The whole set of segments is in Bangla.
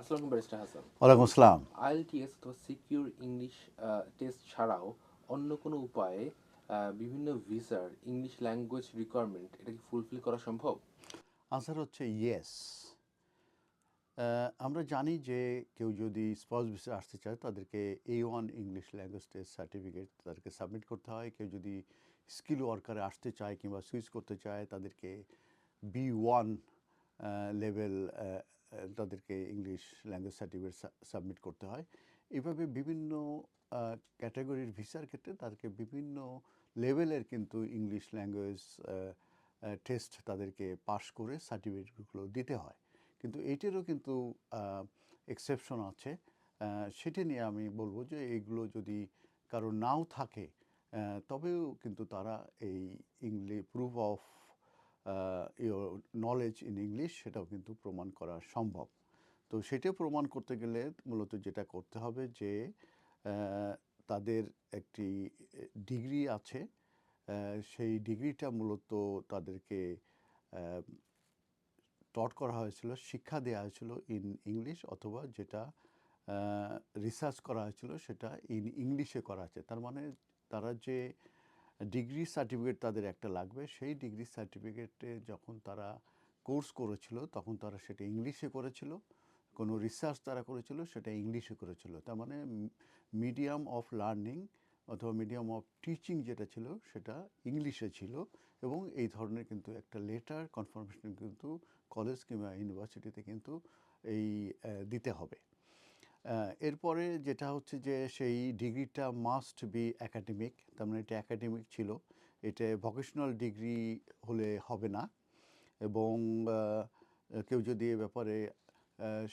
আসসালামু ব্যারিস্টার হাসান। ওয়ালাইকুম আসসালাম। আইএলটিএস অথবা সিকিউর ইংলিশ টেস্ট ছাড়াও অন্য কোনো উপায়ে বিভিন্ন ভিসার ইংলিশ ল্যাঙ্গুয়েজ রিকোয়ারমেন্ট এটা কি ফুলফিল করা সম্ভব? আনসার হচ্ছে ইয়েস। আমরা জানি যে কেউ যদি স্পাউস ভিসা আসতে চায় তাদেরকে A1 English language test certificate তাদেরকে সাবমিট করতে হয়। কেউ যদি স্কিল ওয়ার্কারে আসতে চায় কিংবা সুইচ করতে চায় তাদেরকে B1 লেভেল তাদেরকে ইংলিশ ল্যাঙ্গুয়েজ সার্টিফিকেট সাবমিট করতে হয়। এভাবে বিভিন্ন ক্যাটাগরির ভিসার ক্ষেত্রে তাদেরকে বিভিন্ন লেভেলের কিন্তু ইংলিশ ল্যাঙ্গুয়েজ টেস্ট তাদেরকে পাশ করে সার্টিফিকেটগুলো দিতে হয়। কিন্তু এইটারও কিন্তু এক্সেপশন আছে। সেটা নিয়ে আমি বলবো যে এইগুলো যদি কারো নাও থাকে তবেও কিন্তু তারা এই proof of your knowledge in English সেটাও কিন্তু প্রমাণ করা সম্ভব। তো সেটা প্রমাণ করতে গেলে মূলত যেটা করতে হবে যে তাদের একটি ডিগ্রি আছে। সেই ডিগ্রিটা মূলত তাদেরকে টট করা হয়েছিল, শিক্ষা দেওয়া হয়েছিল ইন ইংলিশ, অথবা যেটা রিসার্চ করা হয়েছিল সেটা ইন ইংলিশে করা আছে। তার মানে তারা যে ডিগ্রি সার্টিফিকেট তাদের একটা লাগবে, সেই ডিগ্রি সার্টিফিকেটে যখন তারা কোর্স করেছিল তখন তারা সেটা ইংলিশে করেছিল, কোনো রিসার্চ তারা করেছিল সেটা ইংলিশে করেছিল। তার মানে মিডিয়াম অফ লার্নিং অথবা মিডিয়াম অফ টিচিং যেটা ছিল সেটা ইংলিশে ছিল। এবং এই ধরনের কিন্তু একটা লেটার কনফার্মেশন কিন্তু কলেজ কিংবা ইউনিভার্সিটিতে কিন্তু এই দিতে হবে। এরপরে যেটা হচ্ছে যে সেই ডিগ্রিটা মাস্ট বি একাডেমিক। তার মানে এটা একাডেমিক ছিল, এটা ভোকেশনাল ডিগ্রি হলে হবে না। এবং কেউ যদি এ ব্যাপারে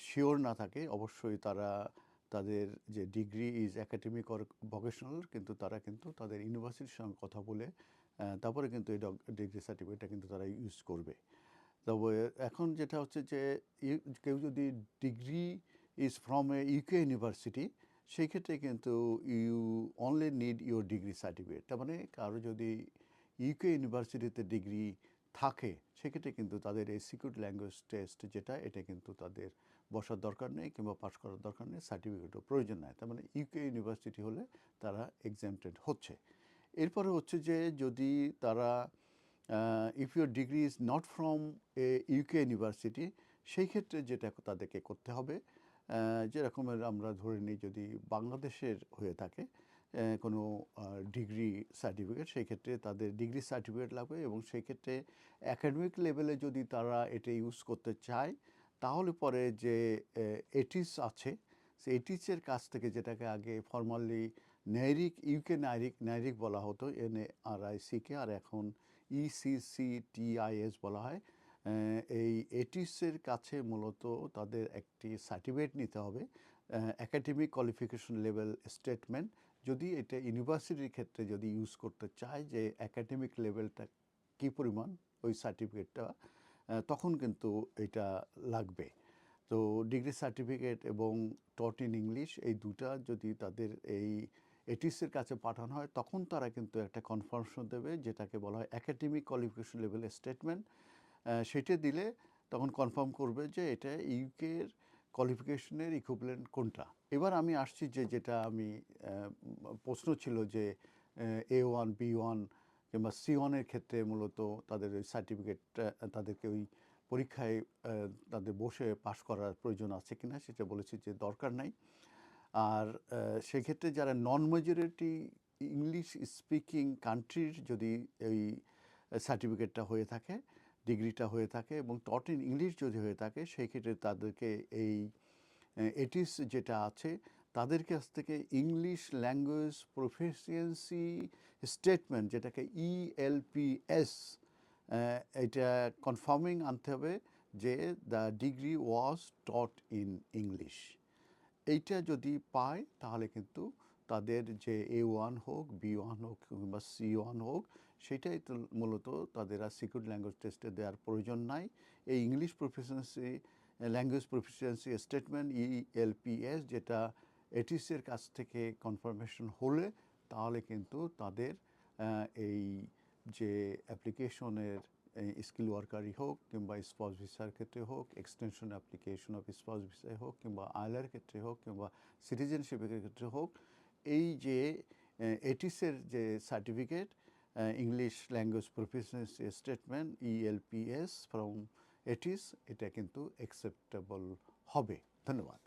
শিওর না থাকে অবশ্যই তারা তাদের যে degree is academic or vocational, কিন্তু তারা কিন্তু তাদের ইউনিভার্সিটির সঙ্গে কথা বলে তারপরে কিন্তু এই ডিগ্রি সার্টিফিকেটটা কিন্তু তারা ইউজ করবে। তবে এখন যেটা হচ্ছে যে কেউ যদি degree is from a UK university, সেই ক্ষেত্রে কিন্তু you only need your degree certificate. তার মানে কারো যদি ইউকে ইউনিভার্সিটিতে ডিগ্রি থাকে সেক্ষেত্রে কিন্তু তাদের এই সিকিউরিটি ল্যাঙ্গুয়েজ টেস্ট যেটা, এটা কিন্তু তাদের বসার দরকার নেই কিংবা পাশ করার দরকার নেই, সার্টিফিকেটও প্রয়োজন নেই। তার মানে ইউকে ইউনিভার্সিটি হলে তারা এক্সামটেড হচ্ছে। এরপরে হচ্ছে যে যদি তারা if your degree is not from a UK university, সেই ক্ষেত্রে যেটা তাদেরকে করতে হবে, যেরকমের আমরা ধরে নিই যদি বাংলাদেশের হয়ে থাকে কোনো ডিগ্রি সার্টিফিকেট, সেই ক্ষেত্রে তাদের ডিগ্রি সার্টিফিকেট লাগবে। এবং সেই ক্ষেত্রে একাডেমিক লেভেলে যদি তারা এটা ইউজ করতে চায় তাহলে পরে যে এটিস আছে, সেই এটিসের কাছ থেকে, যেটাকে আগে ফর্মালি নাইরিক, ইউকে নাইরিক নাইরিক বলা হতো, NARICK, আর এখন ECCTIS বলা হয়, এই এটিসের কাছে মূলত তাদের একটি সার্টিফিকেট নিতে হবে, একাডেমিক কোয়ালিফিকেশন লেভেল স্টেটমেন্ট। যদি এটা ইউনিভার্সিটির ক্ষেত্রে যদি ইউজ করতে চায় যে একাডেমিক লেভেলটা কী পরিমাণ, ওই সার্টিফিকেটটা তখন কিন্তু এটা লাগবে। তো ডিগ্রি সার্টিফিকেট এবং টট ইন ইংলিশ এই দুটা যদি তাদের এই এটিসের কাছে পাঠানো হয় তখন তারা কিন্তু একটা কনফার্মেশন দেবে, যেটাকে বলা হয় একাডেমিক কোয়ালিফিকেশন লেভেল স্টেটমেন্ট। সেটা দিলে তখন কনফার্ম করবে যে এটা ইউকের কোয়ালিফিকেশনের ইকুইভ্যালেন্ট কোনটা। এবার আমি আসছি যে যেটা আমি প্রশ্ন ছিল যে A1 B1 কিংবা C1-এর ক্ষেত্রে মূলত তাদের ওই সার্টিফিকেটটা তাদেরকে ওই পরীক্ষায় তাদের বসে পাশ করার প্রয়োজন আছে কিনা, সেটা বলেছি যে দরকার নাই। আর সেক্ষেত্রে যারা নন মেজরিটি ইংলিশ স্পিকিং কান্ট্রির যদি এই সার্টিফিকেটটা হয়ে থাকে, ডিগ্রিটা হয়ে থাকে এবং টট ইন ইংলিশ যদি হয়ে থাকে, সেই ক্ষেত্রে তাদেরকে এই এটিস যেটা আছে তাদের কাছ থেকে ইংলিশ ল্যাঙ্গুয়েজ প্রফিসিয়েন্সি স্টেটমেন্ট, যেটাকে ELPS, এটা কনফার্মিং আনতে হবে যে the degree was taught in English. এইটা যদি পায় তাহলে কিন্তু তাদের যে A1 হোক, B1 হোক কিংবা C1 হোক, সেটাই তো মূলত তাদের আর সিকিউরিটি ল্যাঙ্গুয়েজ টেস্টে দেওয়ার প্রয়োজন নাই। এই English proficiency language proficiency statement ELPS, যেটা এটিসের কাছ থেকে কনফার্মেশন হলে তাহলে কিন্তু তাদের এই যে অ্যাপ্লিকেশনের স্কিল ওয়ার্কারই হোক কিংবা স্পাউস ভিসার ক্ষেত্রে হোক, এক্সটেনশন অ্যাপ্লিকেশন অফ স্পাউস ভিসায় হোক কিংবা আইলার ক্ষেত্রে হোক কিংবা সিটিজেনশিপের ক্ষেত্রে হোক, এই যে এটিসের যে certificate, English language proficiency statement ELPS from এটিস, এটা কিন্তু অ্যাকসেপ্টেবল হবে। ধন্যবাদ।